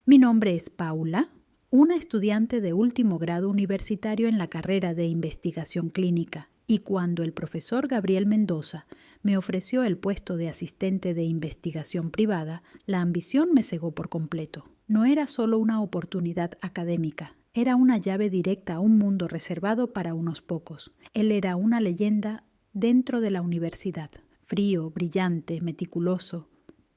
Mi nombre es Paula, una estudiante de último grado universitario en la carrera de investigación clínica, y cuando el profesor Gabriel Mendoza me ofreció el puesto de asistente de investigación privada, la ambición me cegó por completo. No era solo una oportunidad académica, era una llave directa a un mundo reservado para unos pocos. Él era una leyenda dentro de la universidad, frío, brillante, meticuloso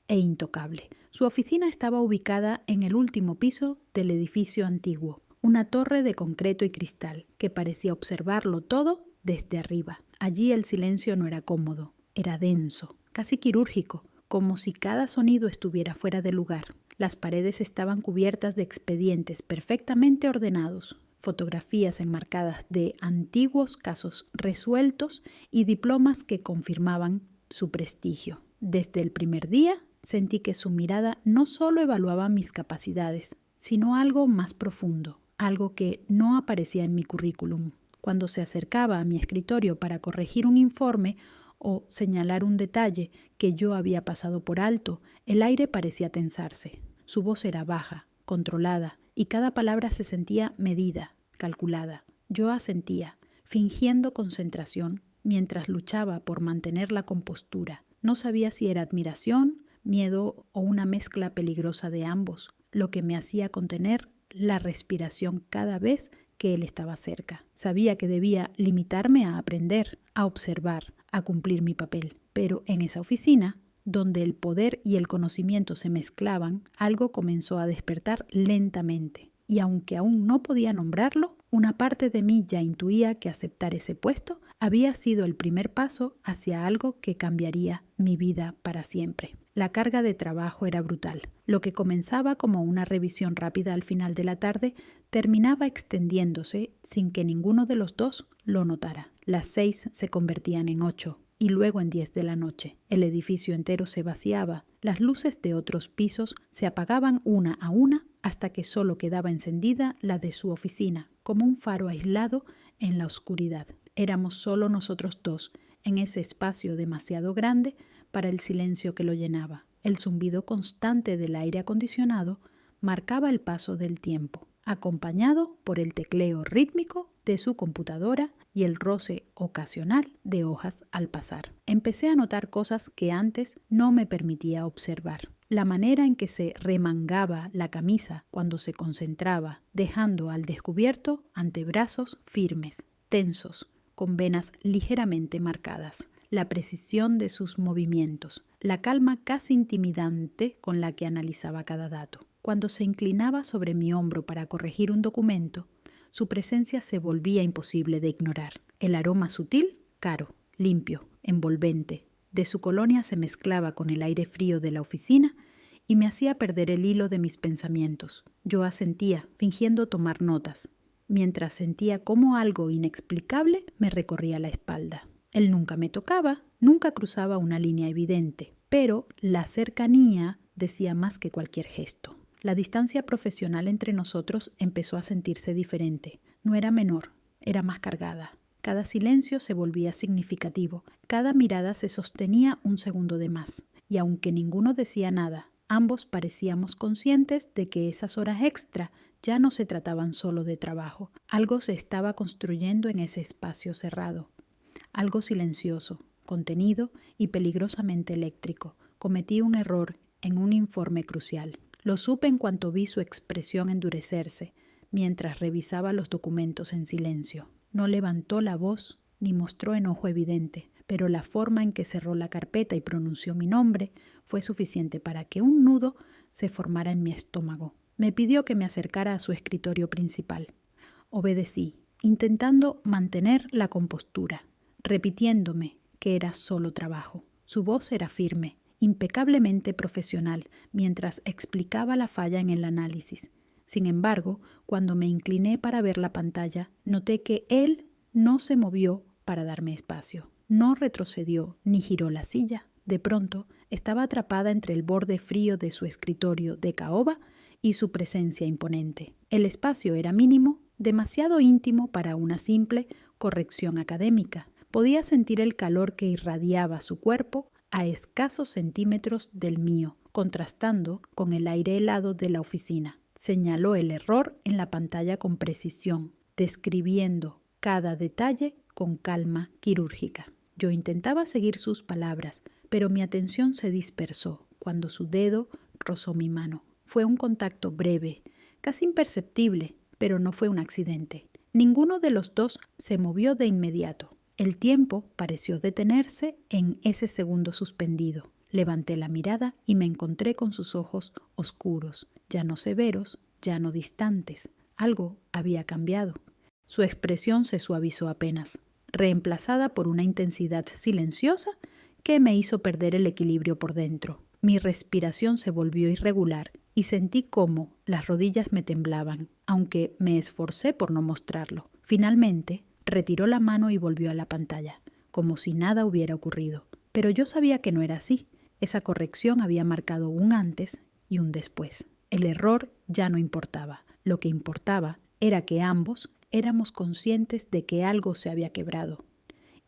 e intocable. Su oficina estaba ubicada en el último piso del edificio antiguo, una torre de concreto y cristal que parecía observarlo todo desde arriba. Allí el silencio no era cómodo, era denso, casi quirúrgico, como si cada sonido estuviera fuera de lugar. Las paredes estaban cubiertas de expedientes perfectamente ordenados, fotografías enmarcadas de antiguos casos resueltos y diplomas que confirmaban su prestigio. Desde el primer día sentí que su mirada no solo evaluaba mis capacidades, sino algo más profundo, algo que no aparecía en mi currículum. Cuando se acercaba a mi escritorio para corregir un informe o señalar un detalle que yo había pasado por alto, el aire parecía tensarse. Su voz era baja, controlada, y cada palabra se sentía medida, calculada. Yo asentía, fingiendo concentración, mientras luchaba por mantener la compostura. No sabía si era admiración, miedo o una mezcla peligrosa de ambos, lo que me hacía contener la respiración cada vez que él estaba cerca. Sabía que debía limitarme a aprender, a observar, a cumplir mi papel. Pero en esa oficina, donde el poder y el conocimiento se mezclaban, algo comenzó a despertar lentamente. Y aunque aún no podía nombrarlo, una parte de mí ya intuía que aceptar ese puesto había sido el primer paso hacia algo que cambiaría mi vida para siempre. La carga de trabajo era brutal. Lo que comenzaba como una revisión rápida al final de la tarde terminaba extendiéndose sin que ninguno de los dos lo notara. Las 6 se convertían en 8 y luego en 10 de la noche. El edificio entero se vaciaba. Las luces de otros pisos se apagaban una a una hasta que solo quedaba encendida la de su oficina, como un faro aislado en la oscuridad. Éramos solo nosotros dos en ese espacio demasiado grande para el silencio que lo llenaba. El zumbido constante del aire acondicionado marcaba el paso del tiempo, acompañado por el tecleo rítmico de su computadora y el roce ocasional de hojas al pasar. Empecé a notar cosas que antes no me permitía observar. La manera en que se remangaba la camisa cuando se concentraba, dejando al descubierto antebrazos firmes, tensos, con venas ligeramente marcadas. La precisión de sus movimientos, la calma casi intimidante con la que analizaba cada dato. Cuando se inclinaba sobre mi hombro para corregir un documento, su presencia se volvía imposible de ignorar. El aroma sutil, caro, limpio, envolvente, de su colonia se mezclaba con el aire frío de la oficina y me hacía perder el hilo de mis pensamientos. Yo asentía, fingiendo tomar notas, mientras sentía cómo algo inexplicable me recorría la espalda. Él nunca me tocaba, nunca cruzaba una línea evidente, pero la cercanía decía más que cualquier gesto. La distancia profesional entre nosotros empezó a sentirse diferente. No era menor, era más cargada. Cada silencio se volvía significativo, cada mirada se sostenía un segundo de más. Y aunque ninguno decía nada, ambos parecíamos conscientes de que esas horas extra ya no se trataban solo de trabajo. Algo se estaba construyendo en ese espacio cerrado. Algo silencioso, contenido y peligrosamente eléctrico. Cometí un error en un informe crucial. Lo supe en cuanto vi su expresión endurecerse, mientras revisaba los documentos en silencio. No levantó la voz ni mostró enojo evidente, pero la forma en que cerró la carpeta y pronunció mi nombre fue suficiente para que un nudo se formara en mi estómago. Me pidió que me acercara a su escritorio principal. Obedecí, intentando mantener la compostura, repitiéndome que era solo trabajo. Su voz era firme, impecablemente profesional, mientras explicaba la falla en el análisis. Sin embargo, cuando me incliné para ver la pantalla, noté que él no se movió para darme espacio. No retrocedió ni giró la silla. De pronto, estaba atrapada entre el borde frío de su escritorio de caoba y su presencia imponente. El espacio era mínimo, demasiado íntimo para una simple corrección académica. Podía sentir el calor que irradiaba su cuerpo a escasos centímetros del mío, contrastando con el aire helado de la oficina. Señaló el error en la pantalla con precisión, describiendo cada detalle con calma quirúrgica. Yo intentaba seguir sus palabras, pero mi atención se dispersó cuando su dedo rozó mi mano. Fue un contacto breve, casi imperceptible, pero no fue un accidente. Ninguno de los dos se movió de inmediato. El tiempo pareció detenerse en ese segundo suspendido. Levanté la mirada y me encontré con sus ojos oscuros, ya no severos, ya no distantes. Algo había cambiado. Su expresión se suavizó apenas, reemplazada por una intensidad silenciosa que me hizo perder el equilibrio por dentro. Mi respiración se volvió irregular y sentí cómo las rodillas me temblaban, aunque me esforcé por no mostrarlo. Finalmente, retiró la mano y volvió a la pantalla, como si nada hubiera ocurrido. Pero yo sabía que no era así. Esa corrección había marcado un antes y un después. El error ya no importaba. Lo que importaba era que ambos éramos conscientes de que algo se había quebrado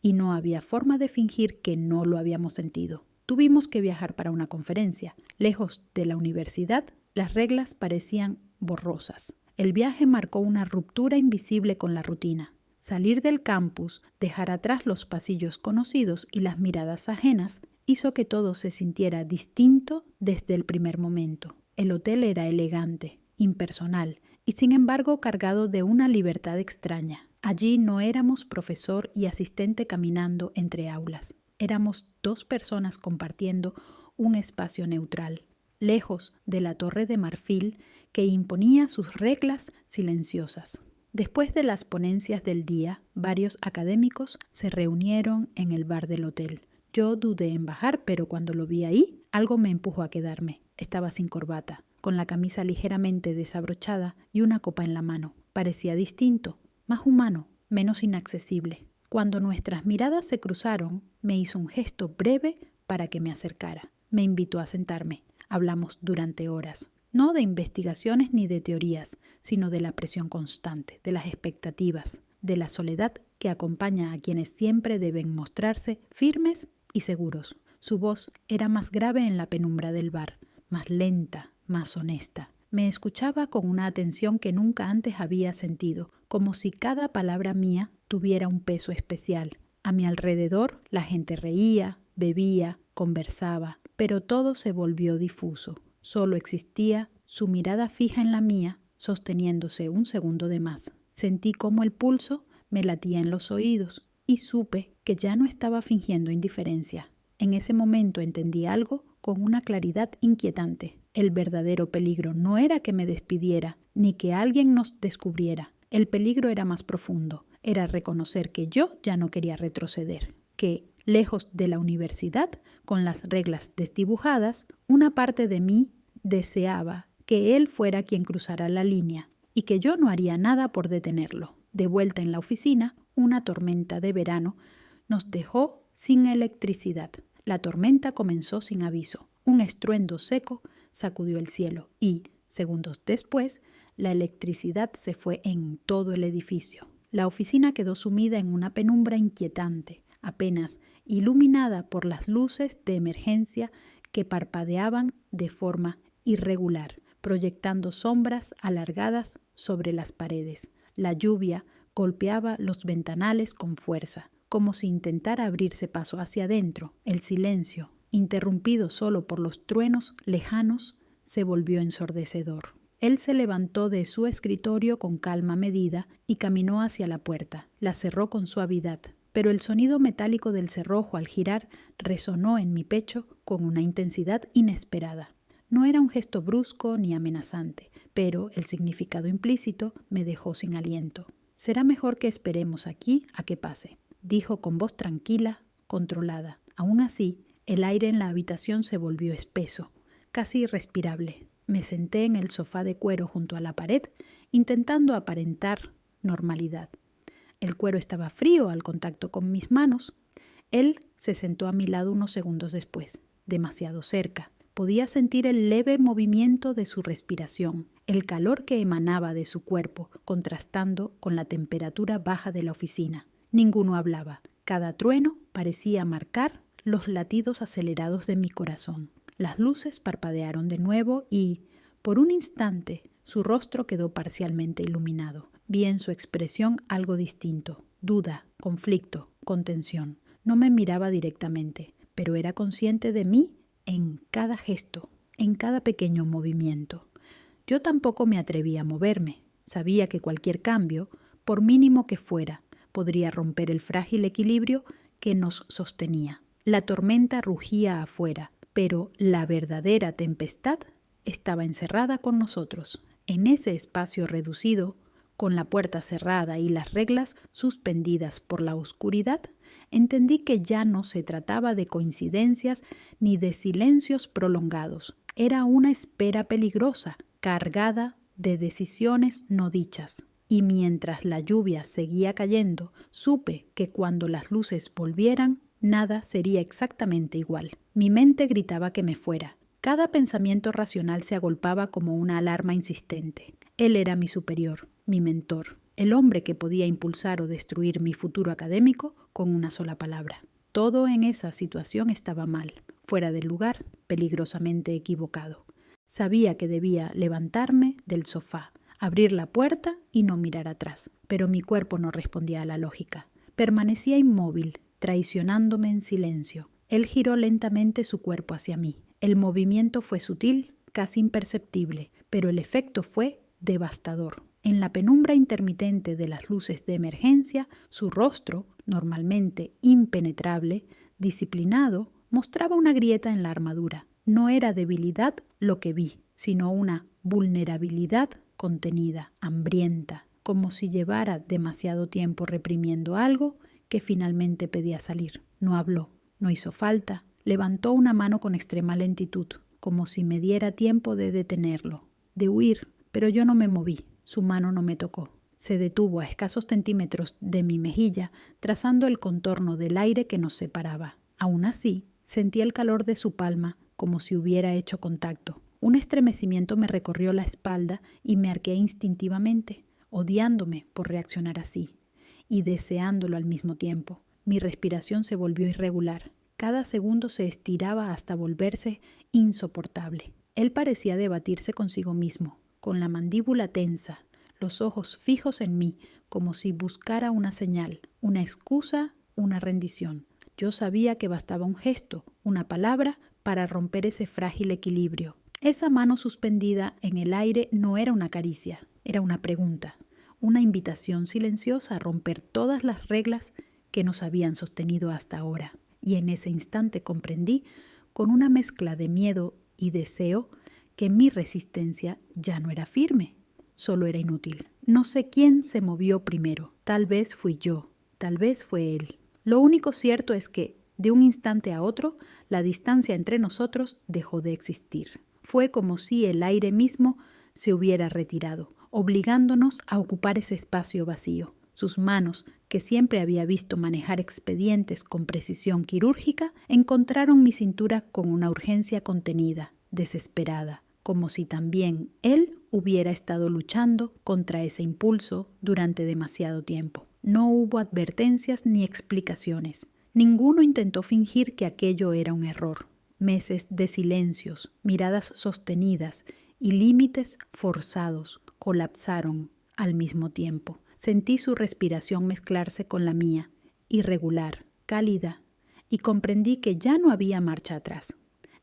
y no había forma de fingir que no lo habíamos sentido. Tuvimos que viajar para una conferencia. Lejos de la universidad, las reglas parecían borrosas. El viaje marcó una ruptura invisible con la rutina. Salir del campus, dejar atrás los pasillos conocidos y las miradas ajenas, hizo que todo se sintiera distinto desde el primer momento. El hotel era elegante, impersonal y sin embargo cargado de una libertad extraña. Allí no éramos profesor y asistente caminando entre aulas. Éramos dos personas compartiendo un espacio neutral, lejos de la torre de marfil que imponía sus reglas silenciosas. Después de las ponencias del día, varios académicos se reunieron en el bar del hotel. Yo dudé en bajar, pero cuando lo vi ahí, algo me empujó a quedarme. Estaba sin corbata, con la camisa ligeramente desabrochada y una copa en la mano. Parecía distinto, más humano, menos inaccesible. Cuando nuestras miradas se cruzaron, me hizo un gesto breve para que me acercara. Me invitó a sentarme. Hablamos durante horas. No de investigaciones ni de teorías, sino de la presión constante, de las expectativas, de la soledad que acompaña a quienes siempre deben mostrarse firmes y seguros. Su voz era más grave en la penumbra del bar, más lenta, más honesta. Me escuchaba con una atención que nunca antes había sentido, como si cada palabra mía tuviera un peso especial. A mi alrededor la gente reía, bebía, conversaba, pero todo se volvió difuso. Solo existía su mirada fija en la mía, sosteniéndose un segundo de más. Sentí cómo el pulso me latía en los oídos y supe que ya no estaba fingiendo indiferencia. En ese momento entendí algo con una claridad inquietante. El verdadero peligro no era que me despidiera, ni que alguien nos descubriera. El peligro era más profundo. Era reconocer que yo ya no quería retroceder, que, lejos de la universidad, con las reglas desdibujadas, una parte de mí deseaba que él fuera quien cruzara la línea y que yo no haría nada por detenerlo. De vuelta en la oficina, una tormenta de verano nos dejó sin electricidad. La tormenta comenzó sin aviso. Un estruendo seco sacudió el cielo y, segundos después, la electricidad se fue en todo el edificio. La oficina quedó sumida en una penumbra inquietante, apenas iluminada por las luces de emergencia que parpadeaban de forma irregular, proyectando sombras alargadas sobre las paredes. La lluvia golpeaba los ventanales con fuerza, como si intentara abrirse paso hacia adentro. El silencio, interrumpido solo por los truenos lejanos, se volvió ensordecedor. Él se levantó de su escritorio con calma medida y caminó hacia la puerta. La cerró con suavidad, pero el sonido metálico del cerrojo al girar resonó en mi pecho con una intensidad inesperada. No era un gesto brusco ni amenazante, pero el significado implícito me dejó sin aliento. «Será mejor que esperemos aquí a que pase», dijo con voz tranquila, controlada. Aún así, el aire en la habitación se volvió espeso, casi irrespirable. Me senté en el sofá de cuero junto a la pared, intentando aparentar normalidad. El cuero estaba frío al contacto con mis manos. Él se sentó a mi lado unos segundos después, demasiado cerca. Podía sentir el leve movimiento de su respiración, el calor que emanaba de su cuerpo, contrastando con la temperatura baja de la oficina. Ninguno hablaba. Cada trueno parecía marcar los latidos acelerados de mi corazón. Las luces parpadearon de nuevo y, por un instante, Su rostro quedó parcialmente iluminado. Vi en su expresión algo distinto: duda, conflicto, contención. No me miraba directamente, pero era consciente de mí en cada gesto, en cada pequeño movimiento. Yo tampoco me atreví a moverme. Sabía que cualquier cambio, por mínimo que fuera, podría romper el frágil equilibrio que nos sostenía. La tormenta rugía afuera, pero la verdadera tempestad estaba encerrada con nosotros. En ese espacio reducido, con la puerta cerrada y las reglas suspendidas por la oscuridad, entendí que ya no se trataba de coincidencias ni de silencios prolongados. Era una espera peligrosa, cargada de decisiones no dichas. Y mientras la lluvia seguía cayendo, supe que cuando las luces volvieran, nada sería exactamente igual. Mi mente gritaba que me fuera. Cada pensamiento racional se agolpaba como una alarma insistente. Él era mi superior, mi mentor, el hombre que podía impulsar o destruir mi futuro académico con una sola palabra. Todo en esa situación estaba mal, fuera del lugar, peligrosamente equivocado. Sabía que debía levantarme del sofá, abrir la puerta y no mirar atrás, pero mi cuerpo no respondía a la lógica. Permanecía inmóvil, traicionándome en silencio. Él giró lentamente su cuerpo hacia mí. El movimiento fue sutil, casi imperceptible, pero el efecto fue devastador. En la penumbra intermitente de las luces de emergencia, su rostro, normalmente impenetrable, disciplinado, mostraba una grieta en la armadura. No era debilidad lo que vi, sino una vulnerabilidad contenida, hambrienta, como si llevara demasiado tiempo reprimiendo algo que finalmente pedía salir. No habló, no hizo falta, levantó una mano con extrema lentitud, como si me diera tiempo de detenerlo, de huir, pero yo no me moví, su mano no me tocó. Se detuvo a escasos centímetros de mi mejilla, trazando el contorno del aire que nos separaba. Aún así, sentí el calor de su palma como si hubiera hecho contacto. Un estremecimiento me recorrió la espalda y me arqueé instintivamente, odiándome por reaccionar así y deseándolo al mismo tiempo. Mi respiración se volvió irregular. Cada segundo se estiraba hasta volverse insoportable. Él parecía debatirse consigo mismo, con la mandíbula tensa, los ojos fijos en mí, como si buscara una señal, una excusa, una rendición. Yo sabía que bastaba un gesto, una palabra, para romper ese frágil equilibrio. Esa mano suspendida en el aire no era una caricia, era una pregunta, una invitación silenciosa a romper todas las reglas que nos habían sostenido hasta ahora. Y en ese instante comprendí, con una mezcla de miedo y deseo, que mi resistencia ya no era firme, solo era inútil. No sé quién se movió primero, tal vez fui yo, tal vez fue él. Lo único cierto es que, de un instante a otro, la distancia entre nosotros dejó de existir. Fue como si el aire mismo se hubiera retirado, obligándonos a ocupar ese espacio vacío. Sus manos, que siempre había visto manejar expedientes con precisión quirúrgica, encontraron mi cintura con una urgencia contenida, desesperada, como si también él hubiera estado luchando contra ese impulso durante demasiado tiempo. No hubo advertencias ni explicaciones. Ninguno intentó fingir que aquello era un error. Meses de silencios, miradas sostenidas y límites forzados colapsaron al mismo tiempo. Sentí su respiración mezclarse con la mía, irregular, cálida, y comprendí que ya no había marcha atrás.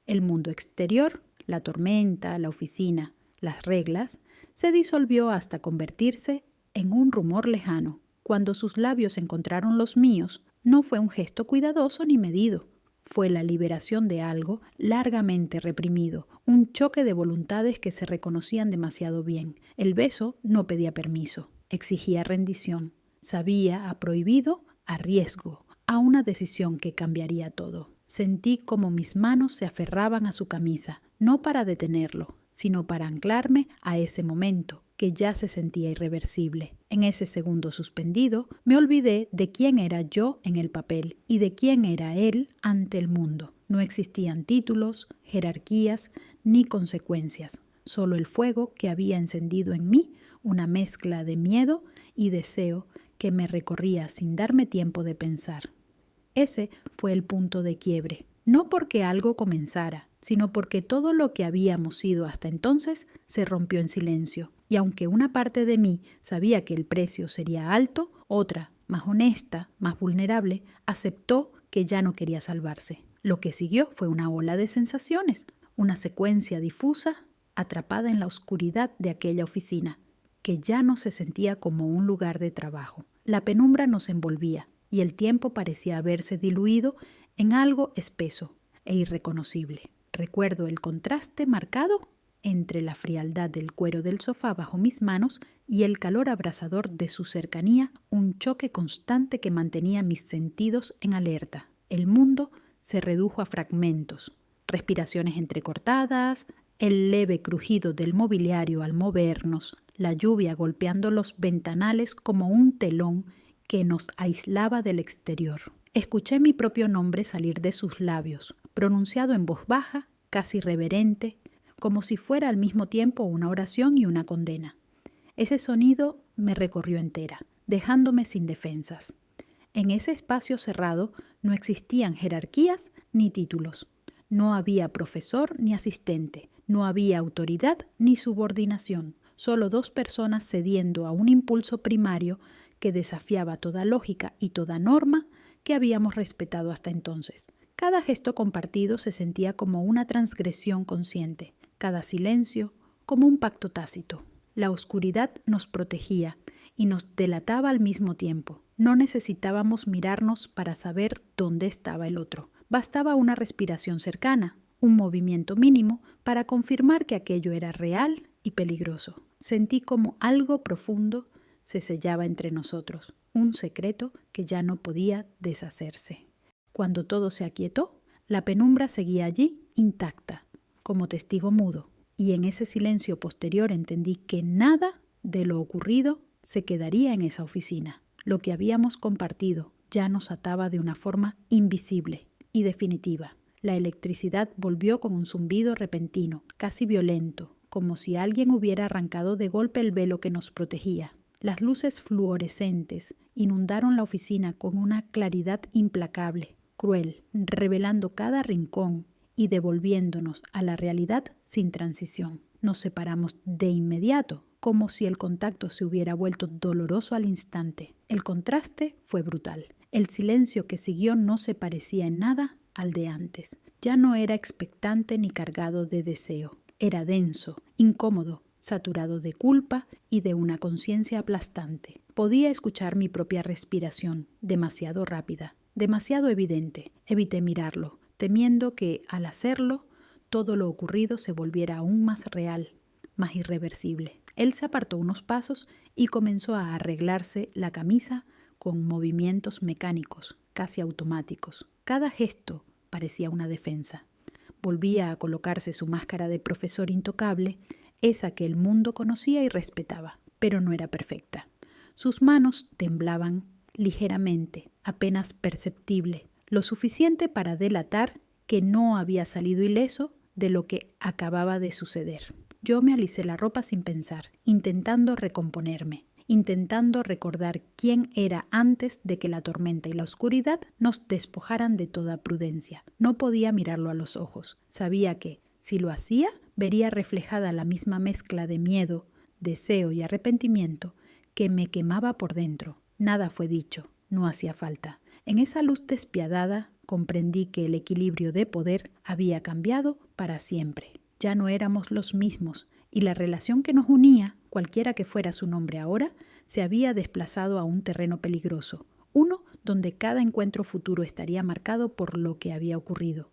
El mundo exterior, la tormenta, la oficina, las reglas, se disolvió hasta convertirse en un rumor lejano. Cuando sus labios encontraron los míos, no fue un gesto cuidadoso ni medido. Fue la liberación de algo largamente reprimido, un choque de voluntades que se reconocían demasiado bien. El beso no pedía permiso, exigía rendición. Sabía a prohibido, a riesgo, a una decisión que cambiaría todo. Sentí como mis manos se aferraban a su camisa, no para detenerlo, sino para anclarme a ese momento que ya se sentía irreversible. En ese segundo suspendido, me olvidé de quién era yo en el papel y de quién era él ante el mundo. No existían títulos, jerarquías ni consecuencias, solo el fuego que había encendido en mí, una mezcla de miedo y deseo que me recorría sin darme tiempo de pensar. Ese fue el punto de quiebre, no porque algo comenzara, sino porque todo lo que habíamos sido hasta entonces se rompió en silencio. Y aunque una parte de mí sabía que el precio sería alto, otra, más honesta, más vulnerable, aceptó que ya no quería salvarse. Lo que siguió fue una ola de sensaciones, una secuencia difusa atrapada en la oscuridad de aquella oficina, que ya no se sentía como un lugar de trabajo. La penumbra nos envolvía y el tiempo parecía haberse diluido en algo espeso e irreconocible. Recuerdo el contraste marcado entre la frialdad del cuero del sofá bajo mis manos y el calor abrasador de su cercanía, un choque constante que mantenía mis sentidos en alerta. El mundo se redujo a fragmentos, respiraciones entrecortadas, el leve crujido del mobiliario al movernos, la lluvia golpeando los ventanales como un telón que nos aislaba del exterior. Escuché mi propio nombre salir de sus labios, pronunciado en voz baja, casi reverente, como si fuera al mismo tiempo una oración y una condena. Ese sonido me recorrió entera, dejándome sin defensas. En ese espacio cerrado no existían jerarquías ni títulos. No había profesor ni asistente, no había autoridad ni subordinación, solo dos personas cediendo a un impulso primario que desafiaba toda lógica y toda norma que habíamos respetado hasta entonces. Cada gesto compartido se sentía como una transgresión consciente, cada silencio como un pacto tácito. La oscuridad nos protegía y nos delataba al mismo tiempo. No necesitábamos mirarnos para saber dónde estaba el otro. Bastaba una respiración cercana, un movimiento mínimo para confirmar que aquello era real y peligroso. Sentí como algo profundo se sellaba entre nosotros, un secreto que ya no podía deshacerse. Cuando todo se aquietó, la penumbra seguía allí intacta, como testigo mudo, y en ese silencio posterior entendí que nada de lo ocurrido se quedaría en esa oficina. Lo que habíamos compartido ya nos ataba de una forma invisible y definitiva. La electricidad volvió con un zumbido repentino, casi violento, como si alguien hubiera arrancado de golpe el velo que nos protegía. Las luces fluorescentes inundaron la oficina con una claridad implacable, cruel, revelando cada rincón y devolviéndonos a la realidad sin transición. Nos separamos de inmediato, como si el contacto se hubiera vuelto doloroso al instante. El contraste fue brutal. El silencio que siguió no se parecía en nada al de antes. Ya no era expectante ni cargado de deseo. Era denso, incómodo, saturado de culpa y de una conciencia aplastante. Podía escuchar mi propia respiración, demasiado rápida, demasiado evidente. Evité mirarlo, temiendo que, al hacerlo, todo lo ocurrido se volviera aún más real, más irreversible. Él se apartó unos pasos y comenzó a arreglarse la camisa con movimientos mecánicos, casi automáticos. Cada gesto parecía una defensa. Volvía a colocarse su máscara de profesor intocable, esa que el mundo conocía y respetaba, pero no era perfecta. Sus manos temblaban ligeramente, apenas perceptible, lo suficiente para delatar que no había salido ileso de lo que acababa de suceder. Yo me alicé la ropa sin pensar, intentando recomponerme, intentando recordar quién era antes de que la tormenta y la oscuridad nos despojaran de toda prudencia. No podía mirarlo a los ojos. Sabía que, si lo hacía, vería reflejada la misma mezcla de miedo, deseo y arrepentimiento que me quemaba por dentro. Nada fue dicho, no hacía falta. En esa luz despiadada comprendí que el equilibrio de poder había cambiado para siempre. Ya no éramos los mismos y la relación que nos unía, cualquiera que fuera su nombre ahora, se había desplazado a un terreno peligroso, uno donde cada encuentro futuro estaría marcado por lo que había ocurrido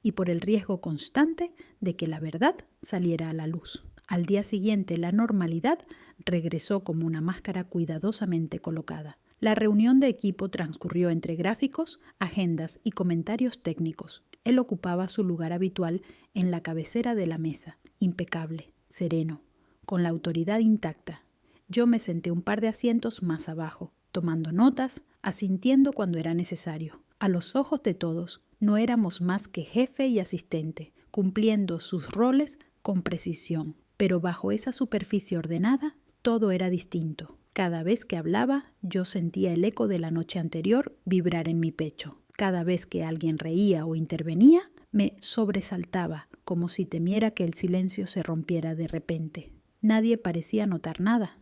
y por el riesgo constante de que la verdad saliera a la luz. Al día siguiente, la normalidad regresó como una máscara cuidadosamente colocada. La reunión de equipo transcurrió entre gráficos, agendas y comentarios técnicos. Él ocupaba su lugar habitual en la cabecera de la mesa, impecable, sereno, con la autoridad intacta. Yo me senté un par de asientos más abajo, tomando notas, asintiendo cuando era necesario. A los ojos de todos, no éramos más que jefe y asistente, cumpliendo sus roles con precisión. Pero bajo esa superficie ordenada, todo era distinto. Cada vez que hablaba, yo sentía el eco de la noche anterior vibrar en mi pecho. Cada vez que alguien reía o intervenía, Me sobresaltaba, como si temiera que el silencio se rompiera de repente. Nadie parecía notar nada.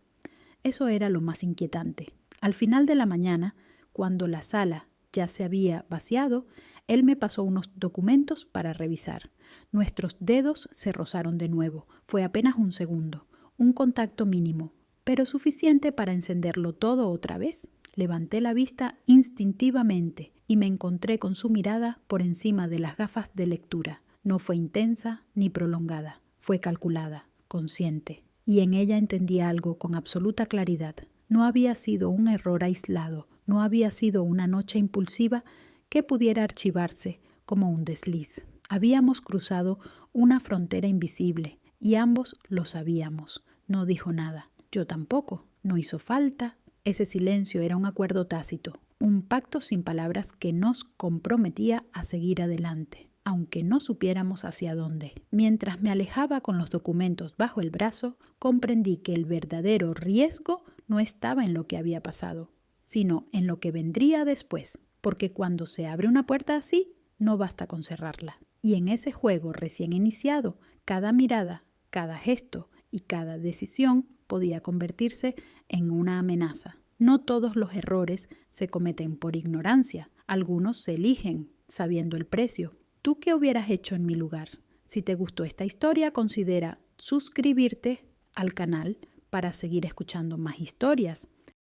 Eso era lo más inquietante. Al final de la mañana, cuando la sala ya se había vaciado, él me pasó unos documentos para revisar. Nuestros dedos se rozaron de nuevo. Fue apenas un segundo, un contacto mínimo, pero suficiente para encenderlo todo otra vez. Levanté la vista instintivamente y me encontré con su mirada por encima de las gafas de lectura. No fue intensa ni prolongada, fue calculada, consciente, y en ella entendí algo con absoluta claridad. No había sido un error aislado, no había sido una noche impulsiva que pudiera archivarse como un desliz. Habíamos cruzado una frontera invisible y ambos lo sabíamos. No dijo nada, yo tampoco, no hizo falta. Ese silencio era un acuerdo tácito, un pacto sin palabras que nos comprometía a seguir adelante, aunque no supiéramos hacia dónde. Mientras me alejaba con los documentos bajo el brazo, comprendí que el verdadero riesgo no estaba en lo que había pasado, sino en lo que vendría después, porque cuando se abre una puerta así, no basta con cerrarla. Y en ese juego recién iniciado, cada mirada, cada gesto y cada decisión podía convertirse en una amenaza. No todos los errores se cometen por ignorancia, algunos se eligen sabiendo el precio. ¿Tú qué hubieras hecho en mi lugar? Si te gustó esta historia, considera suscribirte al canal para seguir escuchando más historias.